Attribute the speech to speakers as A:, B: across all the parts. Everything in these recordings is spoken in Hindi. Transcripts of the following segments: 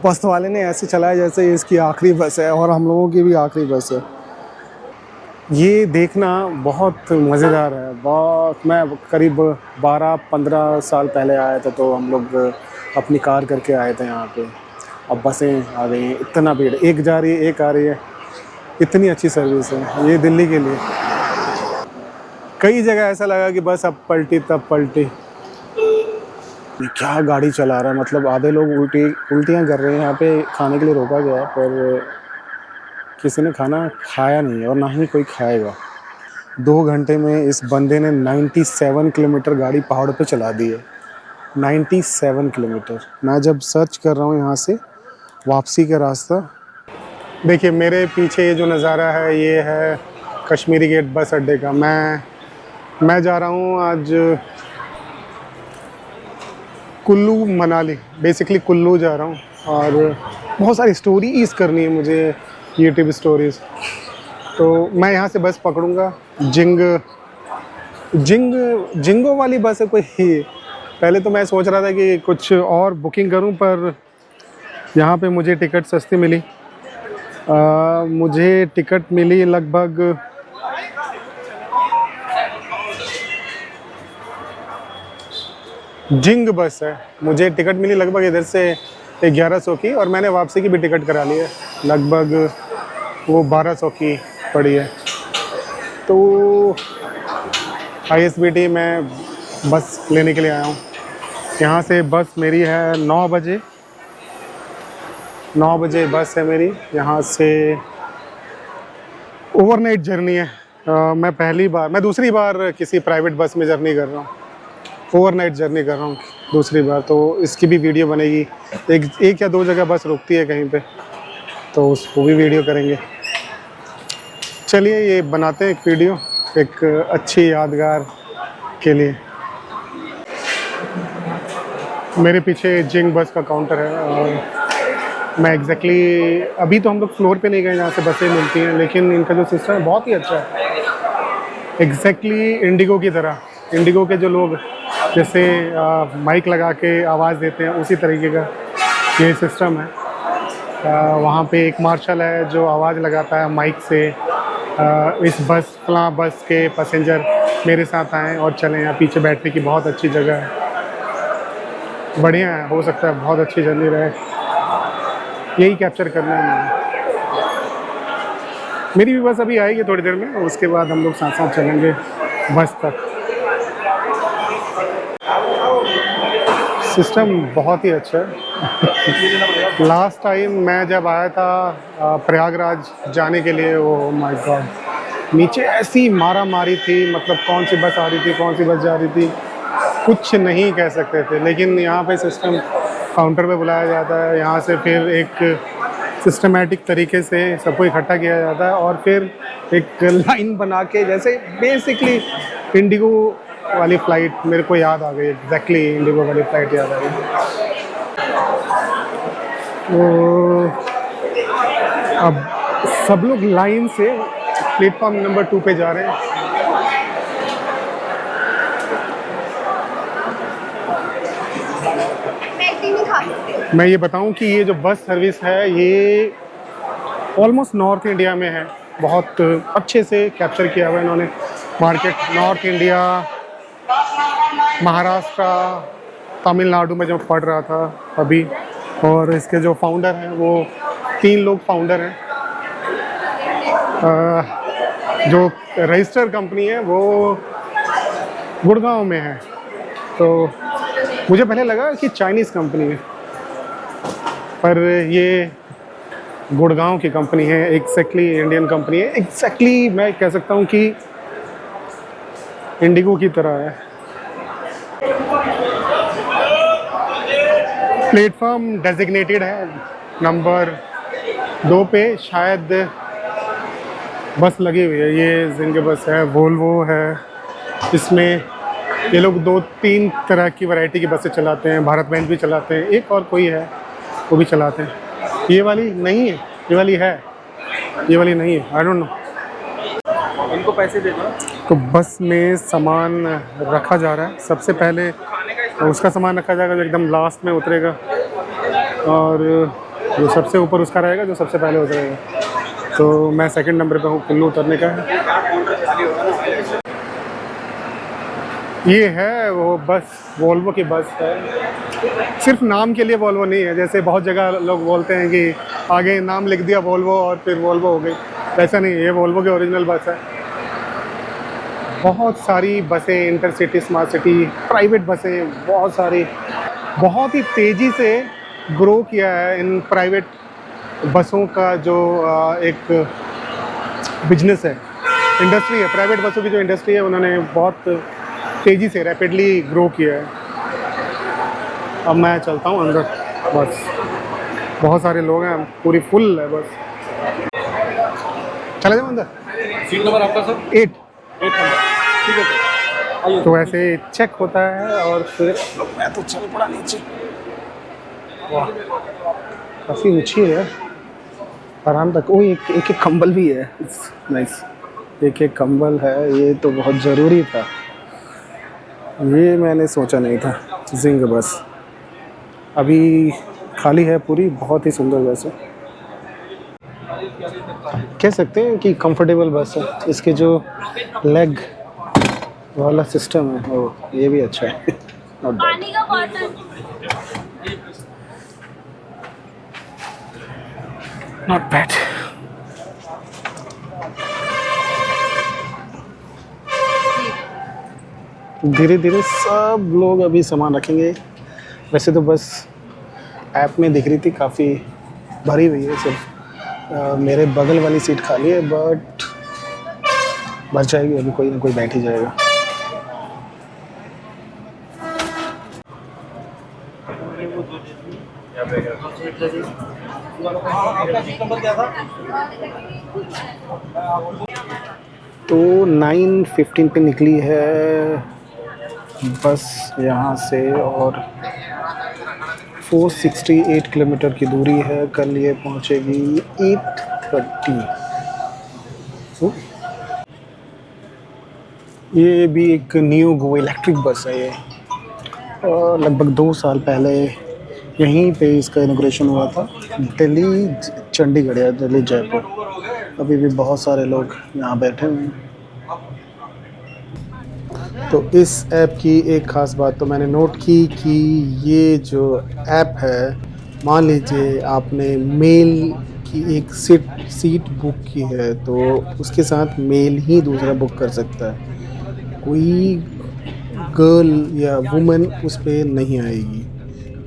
A: बस वाले ने ऐसे चलाया जैसे इसकी आखिरी बस है और हम लोगों की भी आखिरी बस है। ये देखना बहुत मज़ेदार है। बहुत, मैं करीब 12-15 साल पहले आया था, तो हम लोग अपनी कार करके आए थे यहाँ पे। अब बसें आ गई हैं, इतना भीड़, एक जा रही है एक आ रही है, इतनी अच्छी सर्विस है ये दिल्ली के लिए। कई जगह ऐसा लगा कि बस अब पलटी तब पलटी। ये क्या गाड़ी चला रहा है, मतलब आधे लोग उल्टियाँ कर रहे हैं। यहाँ पे खाने के लिए रोका गया है, पर किसी ने खाना खाया नहीं है और ना ही कोई खाएगा। 2 घंटे में इस बंदे ने 97 किलोमीटर गाड़ी पहाड़ पे चला दी है। 97 किलोमीटर। मैं जब सर्च कर रहा हूँ यहाँ से वापसी का रास्ता, देखिए मेरे पीछे ये जो नज़ारा है ये है कश्मीरी गेट बस अड्डे का। मैं जा रहा हूँ आज कुल्लू मनाली, बेसिकली कुल्लू जा रहा हूँ और बहुत सारी स्टोरीज़ करनी है मुझे, यूट्यूब स्टोरीज़। तो मैं यहाँ से बस पकड़ूँगा, जिंगो वाली बस है कोई। पहले तो मैं सोच रहा था कि कुछ और बुकिंग करूँ, पर यहाँ पे मुझे टिकट सस्ती मिली। मुझे टिकट मिली लगभग जिंग बस है, मुझे टिकट मिली लगभग इधर से 1100 की, और मैंने वापसी की भी टिकट करा ली है, लगभग वो 1200 की पड़ी है। तो ISBT मैं बस लेने के लिए आया हूँ। यहाँ से बस मेरी है 9 बजे, 9 बजे बस है मेरी। यहाँ से ओवरनाइट जर्नी है। मैं दूसरी बार किसी प्राइवेट बस में जर्नी कर रहा हूँ, ओवरनाइट जर्नी कर रहा हूँ दूसरी बार, तो इसकी भी वीडियो बनेगी। एक या 2 जगह बस रुकती है कहीं पे, तो उसको भी वीडियो करेंगे। चलिए ये बनाते हैं एक वीडियो, एक अच्छी यादगार के लिए। मेरे पीछे जिंग बस का काउंटर है और मैं एग्जैक्टली अभी तो हम लोग फ्लोर पे नहीं गए जहाँ से बसें मिलती हैं, लेकिन इनका जो सिस्टम है बहुत ही अच्छा है। एग्जैक्टली इंडिगो की तरह, इंडिगो के जो लोग जैसे माइक लगा के आवाज़ देते हैं, उसी तरीके का ये सिस्टम है। वहाँ पे एक मार्शल है जो आवाज़ लगाता है माइक से, इस फलां बस के पैसेंजर मेरे साथ आएँ और चलें। यहाँ पीछे बैठने की बहुत अच्छी जगह है, बढ़िया है। हो सकता है बहुत अच्छी जर्नी रहे, यही कैप्चर करना है मुझे। मेरी भी बस अभी आएगी थोड़ी देर में, उसके बाद हम लोग साथ साथ चलेंगे बस तक। सिस्टम बहुत ही अच्छा है। लास्ट टाइम मैं जब आया था प्रयागराज जाने के लिए, ओ माय गॉड, नीचे ऐसी मारा मारी थी, मतलब कौन सी बस आ रही थी कौन सी बस जा रही थी कुछ नहीं कह सकते थे। लेकिन यहाँ पे सिस्टम, काउंटर पे बुलाया जाता है, यहाँ से फिर एक सिस्टमेटिक तरीके से सबको इकट्ठा किया जाता है और फिर एक लाइन बना के, जैसे बेसिकली इंडिगो वाली फ़्लाइट मेरे को याद आ गई, एग्जैक्टली इंडिगो वाली फ़्लाइट याद आ गई। तो अब सब लोग लाइन से प्लेटफॉर्म नंबर 2 पे जा रहे हैं। मैं ये बताऊं कि ये जो बस सर्विस है ये ऑलमोस्ट नॉर्थ इंडिया में है, बहुत अच्छे से कैप्चर किया हुआ है इन्होंने market. North India, Maharashtra, Tamil Nadu में जब पढ़ रहा था अभी, और इसके जो फाउंडर हैं वो 3 लोग फाउंडर हैं। जो रजिस्टर कंपनी है वो गुड़गांव में है, तो मुझे पहले लगा कि चाइनीज़ कंपनी है, पर ये गुड़गांव की कंपनी है, एग्जैक्टली इंडियन कंपनी है। एग्जैक्टली मैं कह सकता हूँ कि इंडिगो की तरह है। प्लेटफॉर्म डेजिग्नेटेड है, नंबर 2 पे शायद बस लगी हुई है। ये जिंग बस है, वोल्वो है, इसमें ये लोग 2-3 तरह की वैरायटी की बसें चलाते हैं, भारत बेंज भी चलाते हैं, एक और कोई है वो भी चलाते हैं। ये वाली नहीं है, ये वाली है, ये वाली नहीं है, आई डोंट नो।
B: इनको पैसे दे दो।
A: तो बस में सामान रखा जा रहा है, सबसे पहले उसका सामान रखा जाएगा जो एकदम लास्ट में उतरेगा, और जो सबसे ऊपर उसका रहेगा, जो सबसे पहले उतरेगा। तो मैं सेकंड नंबर पे हूँ, कुल्लू उतरने का है। ये है वो बस, वोल्वो की बस है। सिर्फ नाम के लिए वोल्वो नहीं है, जैसे बहुत जगह लोग बोलते हैं कि आगे नाम लिख दिया वोल्वो और फिर वोल्वो हो गई, ऐसा नहीं है। ये वोल्वो की ओरिजिनल बस है। बहुत सारी बसें, इंटरसिटी, स्मार्ट सिटी, प्राइवेट बसें, बहुत सारी, बहुत ही तेज़ी से ग्रो किया है इन प्राइवेट बसों का जो एक बिजनेस है, इंडस्ट्री है। प्राइवेट बसों की जो इंडस्ट्री है, उन्होंने बहुत तेज़ी से रैपिडली ग्रो किया है। अब मैं चलता हूँ अंदर, बस बहुत सारे लोग हैं, पूरी फुल है बस। चले जाओ अंदर।
B: सीट नंबर आपका सर?
A: 8
B: नंबर, ठीक है सर, आइए।
A: तो ऐसे चेक होता है और फिर मैं तो चल पड़ा नीचे। वाह, काफ़ी ऊंची है, आराम तक। ओ, एक एक कंबल भी है, नाइस। एक एक कंबल है, ये तो बहुत ज़रूरी था, ये मैंने सोचा नहीं था। जिंग बस अभी खाली है पूरी, बहुत ही सुंदर बस है। कह सकते हैं कि कंफर्टेबल बस है। इसके जो लेग वाला सिस्टम है, ओ ये भी अच्छा है।
C: पानी का बॉटल।
A: Not bad. धीरे धीरे सब लोग अभी सामान रखेंगे। वैसे तो बस ऐप में दिख रही थी काफ़ी भरी हुई है, सिर्फ मेरे बगल वाली सीट खाली है, बट भर जाएगी, अभी कोई ना कोई बैठ ही जाएगा।
B: आपका सीट नंबर क्या था?
A: तो 9:15 पे निकली है बस यहाँ से, और 468 किलोमीटर की दूरी है। कल ये पहुँचेगी 8:30। ये भी एक न्यू गो इलेक्ट्रिक बस है ये, और लगभग 2 साल पहले यहीं पे इसका इनॉग्रेशन हुआ था, दिल्ली चंडीगढ़ या दिल्ली जयपुर। अभी भी बहुत सारे लोग यहाँ बैठे हुए हैं। तो इस ऐप की एक ख़ास बात तो मैंने नोट की कि ये जो ऐप है, मान लीजिए आपने मेल की एक सीट बुक की है, तो उसके साथ मेल ही दूसरा बुक कर सकता है। कोई गर्ल या वुमन उस पर नहीं आएगी।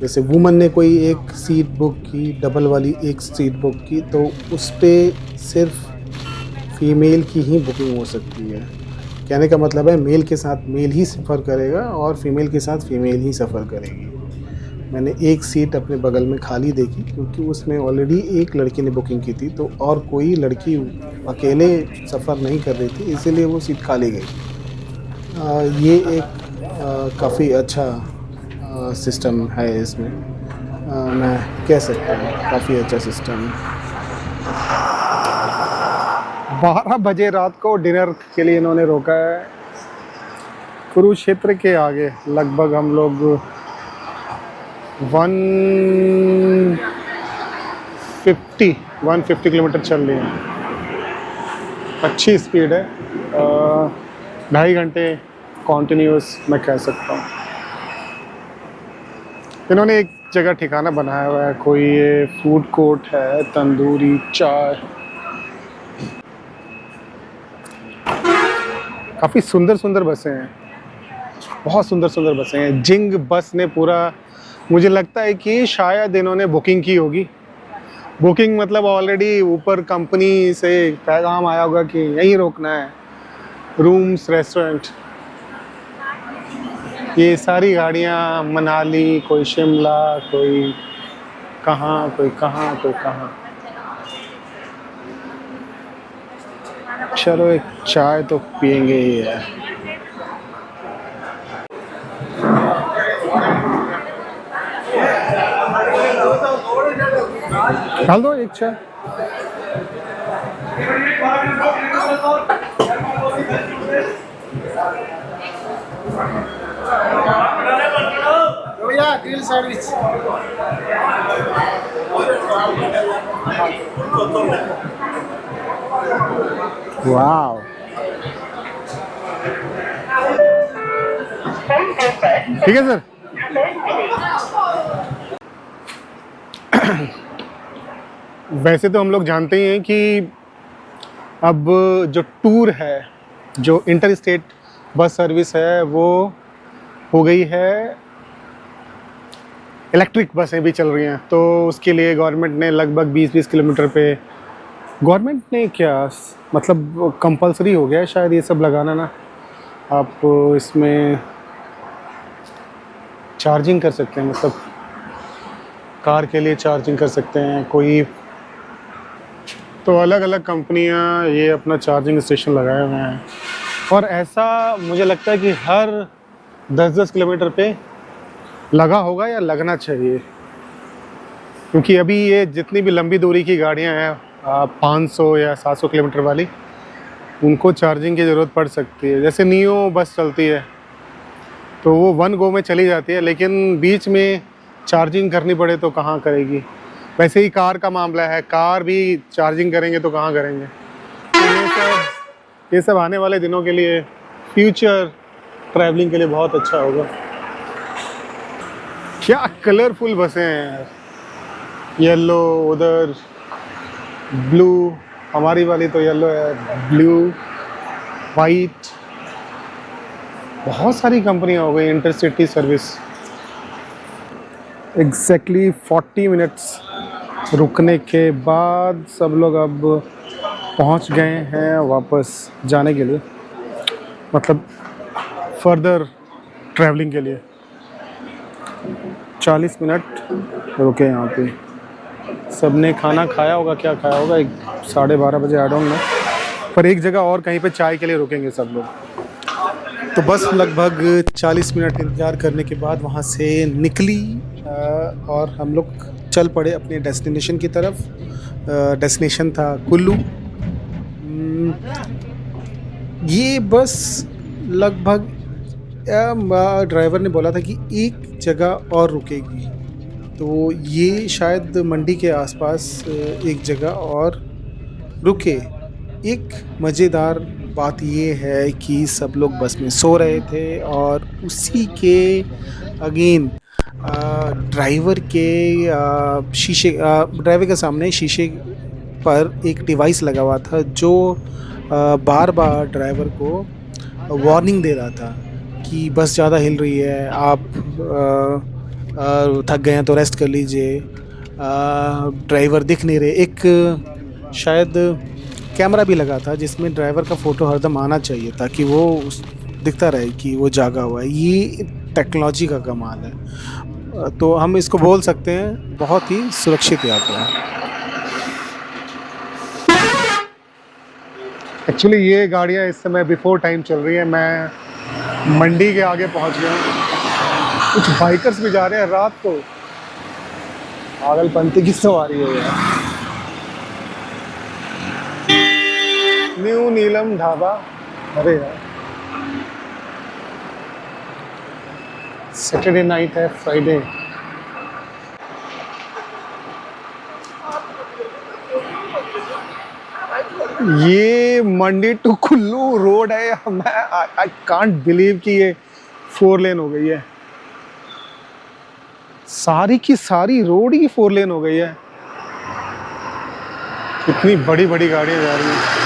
A: जैसे वुमन ने कोई एक सीट बुक की, डबल वाली एक सीट बुक की, तो उस पर सिर्फ फीमेल की ही बुकिंग हो सकती है। कहने का मतलब है मेल के साथ मेल ही सफ़र करेगा और फीमेल के साथ फीमेल ही सफ़र करेगी। मैंने एक सीट अपने बगल में खाली देखी, क्योंकि उसमें ऑलरेडी एक लड़की ने बुकिंग की थी, तो और कोई लड़की अकेले सफ़र नहीं कर रही थी, इसीलिए वो सीट खाली गई। ये एक काफ़ी अच्छा सिस्टम है इसमें, मैं कह सकता हूँ काफ़ी अच्छा सिस्टम है। 12 बजे रात को डिनर के लिए इन्होंने रोका है कुरुक्षेत्र के आगे। लगभग हम लोग 150 किलोमीटर चल रहे हैं। अच्छी स्पीड है, 2.5 घंटे कॉन्टिन्यूस मैं कह सकता हूँ। इन्होंने एक जगह ठिकाना बनाया हुआ है, कोई ये फूड कोर्ट है, तंदूरी चाय। काफ़ी सुंदर सुंदर बसें हैं, बहुत सुंदर सुंदर बसें हैं। जिंग बस ने पूरा, मुझे लगता है कि शायद इन्होंने बुकिंग की होगी। बुकिंग मतलब ऑलरेडी ऊपर कंपनी से पैगाम आया होगा कि यहीं रोकना है, रूम्स, रेस्टोरेंट। ये सारी गाड़ियाँ मनाली, कोई शिमला, कोई कहाँ, कोई कहाँ, कोई कहाँ। चलो एक चाय तो पियेंगे ही है। डाल दो एक चाय। भैया ग्रिल सैंडविच। वाह, ठीक है सर। वैसे तो हम लोग जानते ही हैं कि अब जो टूर है, जो इंटर स्टेट बस सर्विस है, वो हो गई है, इलेक्ट्रिक बसें भी चल रही हैं। तो उसके लिए गवर्नमेंट ने लगभग 20-20 किलोमीटर पे, गवर्नमेंट ने क्या मतलब कंपलसरी हो गया है शायद ये सब लगाना ना। आप इसमें चार्जिंग कर सकते हैं, मतलब कार के लिए चार्जिंग कर सकते हैं कोई। तो अलग अलग कंपनियां ये अपना चार्जिंग स्टेशन लगाए हुए हैं, और ऐसा मुझे लगता है कि हर 10-10 किलोमीटर पे लगा होगा या लगना चाहिए, क्योंकि अभी ये जितनी भी लंबी दूरी की गाड़ियां हैं 500 या 700 किलोमीटर वाली, उनको चार्जिंग की ज़रूरत पड़ सकती है। जैसे नियो बस चलती है तो वो 1 गो में चली जाती है, लेकिन बीच में चार्जिंग करनी पड़े तो कहाँ करेगी। वैसे ही कार का मामला है, कार भी चार्जिंग करेंगे तो कहाँ करेंगे। तो ये सब आने वाले दिनों के लिए, फ्यूचर ट्रैवलिंग के लिए बहुत अच्छा होगा। क्या कलरफुल बसें हैं यार, येलो, उधर ब्लू, हमारी वाली तो येलो है, ब्लू, वाइट, बहुत सारी कंपनियां हो गई इंटरसिटी सर्विस। एग्जैक्टली 40 मिनट्स रुकने के बाद सब लोग अब पहुंच गए हैं वापस जाने के लिए, मतलब फर्दर ट्रैवलिंग के लिए। 40 मिनट रुके यहाँ पे। सबने खाना खाया होगा, क्या खाया होगा, 12:30 बजे, आई डोंट नो, पर एक जगह और कहीं पे चाय के लिए रुकेंगे सब लोग। तो बस लगभग 40 मिनट इंतज़ार करने के बाद वहाँ से निकली और हम लोग चल पड़े अपने डेस्टिनेशन की तरफ। डेस्टिनेशन था कुल्लू। ये बस लगभग ड्राइवर ने बोला था कि एक जगह और रुकेगी, तो ये शायद मंडी के आसपास एक जगह और रुके। एक मज़ेदार बात ये है कि सब लोग बस में सो रहे थे और उसी के अगेन ड्राइवर के शीशे, ड्राइवर के सामने शीशे पर एक डिवाइस लगा हुआ था जो बार बार ड्राइवर को वार्निंग दे रहा था कि बस ज़्यादा हिल रही है, आप थक गए हैं तो रेस्ट कर लीजिए, ड्राइवर दिख नहीं रहे। एक शायद कैमरा भी लगा था जिसमें ड्राइवर का फ़ोटो हरदम आना चाहिए ताकि वो दिखता रहे कि वो जागा हुआ है। ये टेक्नोलॉजी का कमाल है, तो हम इसको बोल सकते हैं बहुत ही सुरक्षित यात्रा है। एक्चुअली ये गाड़ियाँ इस समय बिफोर टाइम चल रही है। मैं मंडी के आगे पहुँच गया हूँ। कुछ बाइकर्स भी जा रहे हैं रात को, पागलपंती की सवारी है यार। न्यू नीलम ढाबा, अरे यार सैटरडे नाइट है, फ्राइडे। ये मंडी टू कुल्लू रोड है। मैं आई कांट बिलीव कि ये 4 लेन हो गई है। सारी की सारी रोड ही 4 लेन हो गई है। इतनी बड़ी बड़ी गाड़ियां जा रही हैं।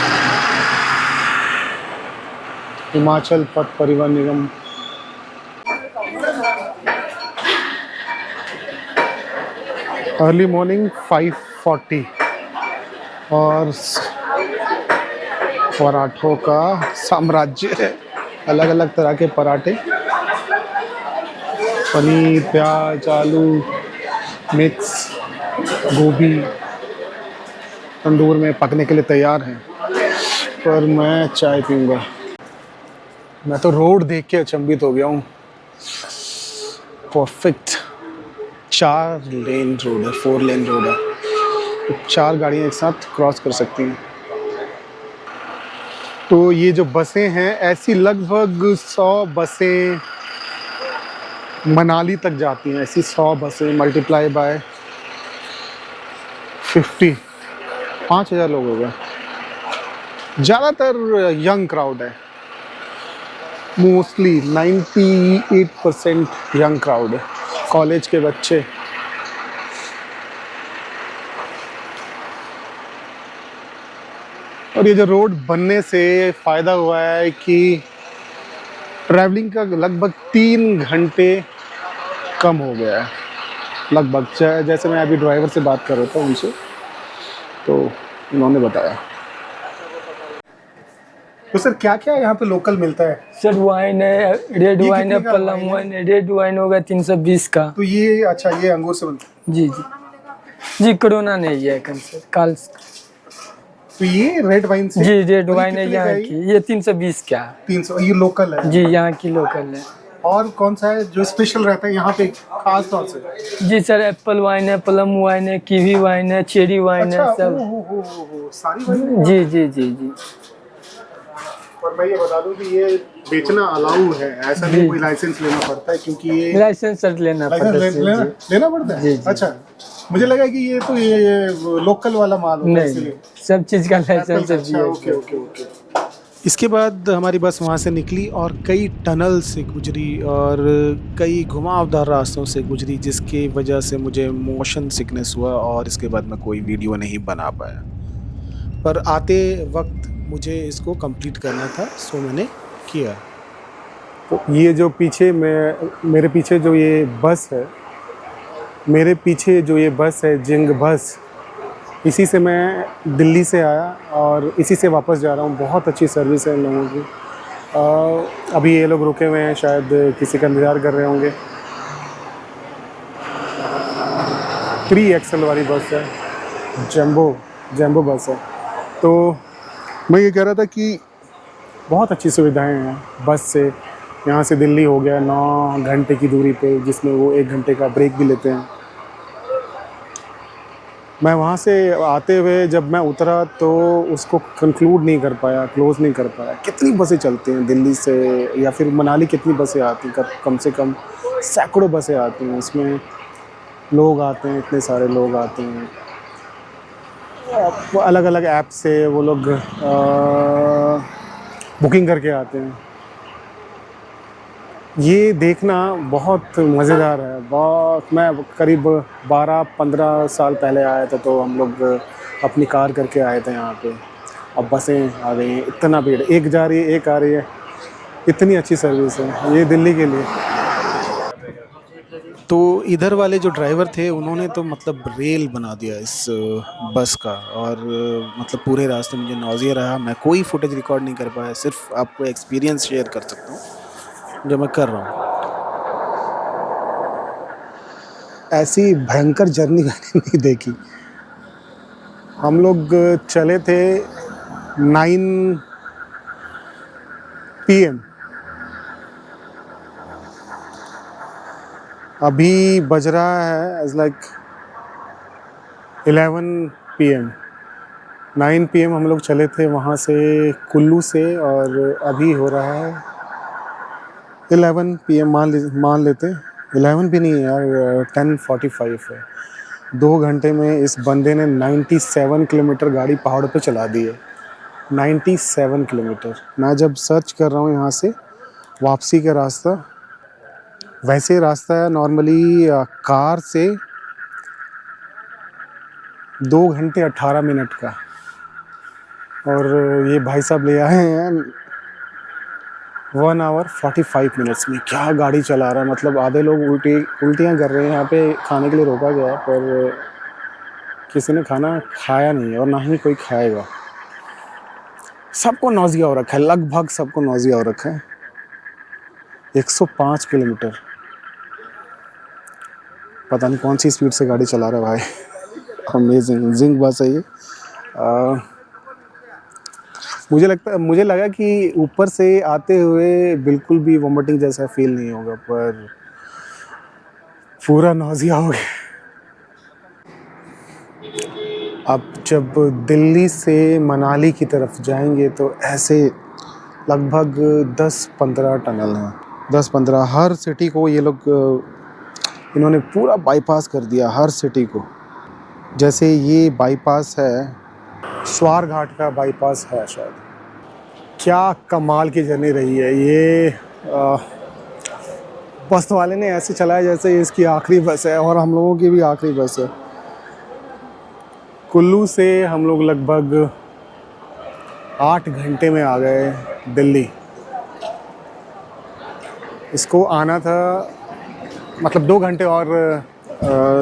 A: हिमाचल पथ परिवहन निगम। अर्ली मॉर्निंग 5:40 और पराठों का साम्राज्य है। अलग अलग तरह के पराठे, पनीर, प्याज, आलू, मिक्स, गोभी तंदूर में पकने के लिए तैयार हैं। पर मैं चाय पीऊँगा। मैं तो रोड देख के अचंभित हो गया हूँ। परफेक्ट 4 लेन रोड है, 4 लेन रोड है। 4 गाड़ियाँ एक साथ क्रॉस कर सकती हैं। तो ये जो बसें हैं, ऐसी लगभग 100 बसें मनाली तक जाती हैं। ऐसी 100 बसें मल्टीप्लाई बाय 50 5,000 लोग हो गए। ज़्यादातर यंग क्राउड है, मोस्टली 98% यंग क्राउड है, कॉलेज के बच्चे। और ये जो रोड बनने से फ़ायदा हुआ है कि ट्रैवलिंग का लगभग 3 घंटे कम हो गया है, लगभग। जैसे मैं अभी ड्राइवर से बात कर रहा था उनसे, तो उन्होंने बताया। तो सर क्या क्या यहाँ पे लोकल मिलता है?
D: सर वाइन है, रेड
A: ये
D: वाइन है,
A: कितने का
D: पलम
A: वाइन है?
D: वाइन है। रेड वाइन होगा 320 का।
A: तो ये अच्छा, ये अंगूर से बनता है।
D: जी जी जी, कोरोना नहीं है कल से कल।
A: तो ये रेड वाइन से?
D: जी रेड
A: और ये
D: वाइन है
A: कितने का
D: यहाँ
A: है
D: की, ये 320 का।
A: 300, ये लोकल है?
D: जी यहाँ की लोकल है।
A: और कौन सा है जो स्पेशल रहता है यहाँ पे खास तौर से?
D: जी सर, एप्पल वाइन है, प्लम वाइन है, कीवी वाइन है, चेरी वाइन
A: अच्छा,
D: है सब।
A: हो, सारी वाइन।
D: जी जी जी जी।
A: और मैं ये बता दूं कि ये बेचना अलाउ है, ऐसा नहीं कोई लाइसेंस लेना पड़ता है, क्योंकि ये
D: लाइसेंस सर लेना पड़ता है।
A: लेना पड़ता है।
D: जी, जी।
A: अच्छा, मुझे लगा कि ये तो ये लोकल वाला माल होता है
D: नहीं,
A: इसलिए।
D: सब चीज का लाइसेंस सर
A: अच्छा, ओके ओके ओके। इसके बाद हमारी बस वहाँ से निकली और कई टनल से गुजरी और कई घुमावदार रास्तों से गुजरी, जिसकी वजह से मुझे मोशन सिकनेस हुआ और इसके बाद मैं कोई वीडियो नहीं बना पाया। पर आते वक्त मुझे इसको कंप्लीट करना था, सो मैंने किया। तो ये जो पीछे मेरे पीछे जो ये बस है, जिंग बस, इसी से मैं दिल्ली से आया और इसी से वापस जा रहा हूँ। बहुत अच्छी सर्विस है इन लोगों की। अभी ये लोग रुके हुए हैं, शायद किसी का इंतज़ार कर रहे होंगे। 3XL वाली बस है, जैम्बो बस है। तो मैं ये कह रहा था कि बहुत अच्छी सुविधाएं हैं बस से। यहाँ से दिल्ली हो गया 9 घंटे की दूरी पे, जिसमें वो 1 घंटे का ब्रेक भी लेते हैं। मैं वहाँ से आते हुए जब मैं उतरा तो उसको क्लोज़ नहीं कर पाया। कितनी बसें चलती हैं दिल्ली से या फिर मनाली, कितनी बसें आती हैं, कम से कम सैकड़ों बसें आती हैं। उसमें लोग आते हैं, इतने सारे लोग आते हैं। वो अलग अलग ऐप से वो लोग बुकिंग करके आते हैं। ये देखना बहुत मज़ेदार है। मैं करीब 12-15 साल पहले आया था, तो हम लोग अपनी कार करके आए थे यहाँ पे। अब बसें आ गई हैं, इतना भीड़, एक जा रही है एक आ रही है, इतनी अच्छी सर्विस है ये दिल्ली के लिए। तो इधर वाले जो ड्राइवर थे उन्होंने तो मतलब रेल बना दिया इस बस का, और मतलब पूरे रास्ते मुझे नौजिया रहा। मैं कोई फुटेज रिकॉर्ड नहीं कर पाया, सिर्फ आपको एक्सपीरियंस शेयर कर सकता हूँ जो मैं कर रहा हूँ। ऐसी भयंकर जर्नी मैंने नहीं देखी। हम लोग चले थे 9 PM, अभी बज रहा है इज़ लाइक 11 PM। 9 PM हम लोग चले थे वहाँ से, कुल्लू से, और अभी हो रहा है 11 PM। मान लेते 11 भी नहीं है यार, 10:45 है। 2 घंटे में इस बंदे ने 97 किलोमीटर गाड़ी पहाड़ पे चला दी है। 97 किलोमीटर। मैं जब सर्च कर रहा हूँ यहाँ से वापसी का रास्ता, वैसे रास्ता है नॉर्मली कार से 2 घंटे 18 मिनट का, और ये भाई साहब ले आए हैं 1 आवर 45 मिनट्स में। क्या गाड़ी चला रहा है, मतलब आधे लोग उल्टियाँ कर रहे हैं। यहाँ पे खाने के लिए रोका गया, पर किसी ने खाना खाया नहीं है और ना ही कोई खाएगा। सबको नौजिया हो रखा है, लगभग सबको नौजिया हो रखा है। 105 किलोमीटर, पता नहीं कौन सी स्पीड से गाड़ी चला रहा है भाई। अमेजिंग जिंग बस है ये। मुझे लगा कि ऊपर से आते हुए बिल्कुल भी वोमिटिंग जैसा फील नहीं होगा, पर पूरा नौजिया हो गया। अब जब दिल्ली से मनाली की तरफ जाएंगे तो ऐसे लगभग 10-15 टनल हैं, 10-15। हर सिटी को ये लोग इन्होंने पूरा बाईपास कर दिया, हर सिटी को। जैसे ये बाईपास है, स्वार घाट का बाईपास है शायद। क्या कमाल की जर्नी रही है ये। बस वाले ने ऐसे चलाया जैसे इसकी आखिरी बस है, और हम लोगों की भी आखिरी बस है। कुल्लू से हम लोग लगभग 8 घंटे में आ गए दिल्ली। इसको आना था मतलब 2 घंटे और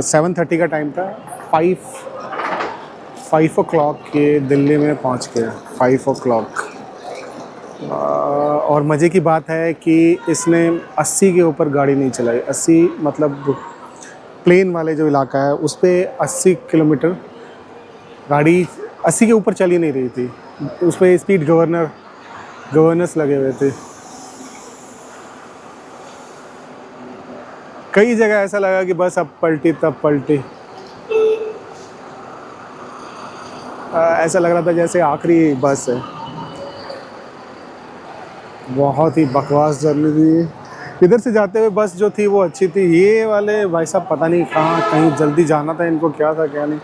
A: 7:30 का टाइम था। 5 o'clock के दिल्ली में पहुंच गया। 5 o'clock। और मज़े की बात है कि इसने 80 के ऊपर गाड़ी नहीं चलाई। 80 मतलब प्लेन वाले जो इलाका है उस पर 80 किलोमीटर गाड़ी 80 के ऊपर चल ही नहीं रही थी। उस पर स्पीड गवर्नर्स लगे हुए थे। कई जगह ऐसा लगा कि बस अब पलटी तब पलटी। ऐसा लग रहा था जैसे आखिरी बस है। बहुत ही बकवास जर्नी थी। इधर से जाते हुए बस जो थी वो अच्छी थी। ये वाले भाई साहब पता नहीं कहाँ, कहीं जल्दी जाना था इनको, क्या था क्या नहीं।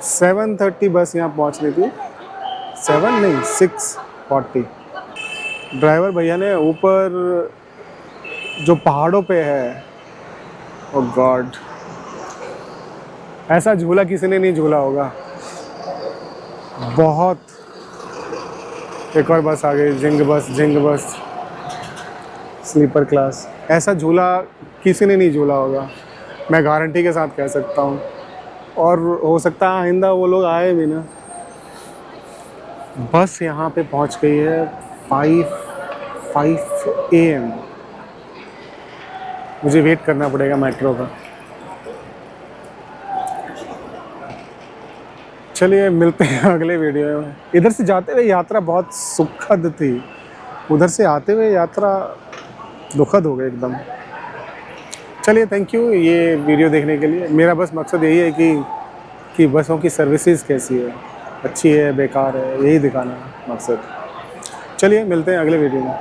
A: 7:30 बस यहाँ पहुँचनी थी। 7 नहीं 6:40। ड्राइवर भैया ने ऊपर जो पहाड़ों पे है, ओह गॉड, ऐसा झूला किसी ने नहीं झूला होगा। बहुत। एक और बस आ गई, जिंग बस स्लीपर क्लास। ऐसा झूला किसी ने नहीं झूला होगा, मैं गारंटी के साथ कह सकता हूँ। और हो सकता है आइंदा वो लोग आए भी ना। बस यहाँ पे पहुँच गई है 5 AM। मुझे वेट करना पड़ेगा मेट्रो का। चलिए मिलते हैं अगले वीडियो में। इधर से जाते हुए यात्रा बहुत सुखद थी, उधर से आते हुए यात्रा दुखद हो गई एकदम। चलिए थैंक यू ये वीडियो देखने के लिए। मेरा बस मकसद यही है कि बसों की सर्विसेज कैसी है, अच्छी है बेकार है, यही दिखाना है मकसद। चलिए मिलते हैं अगले वीडियो में।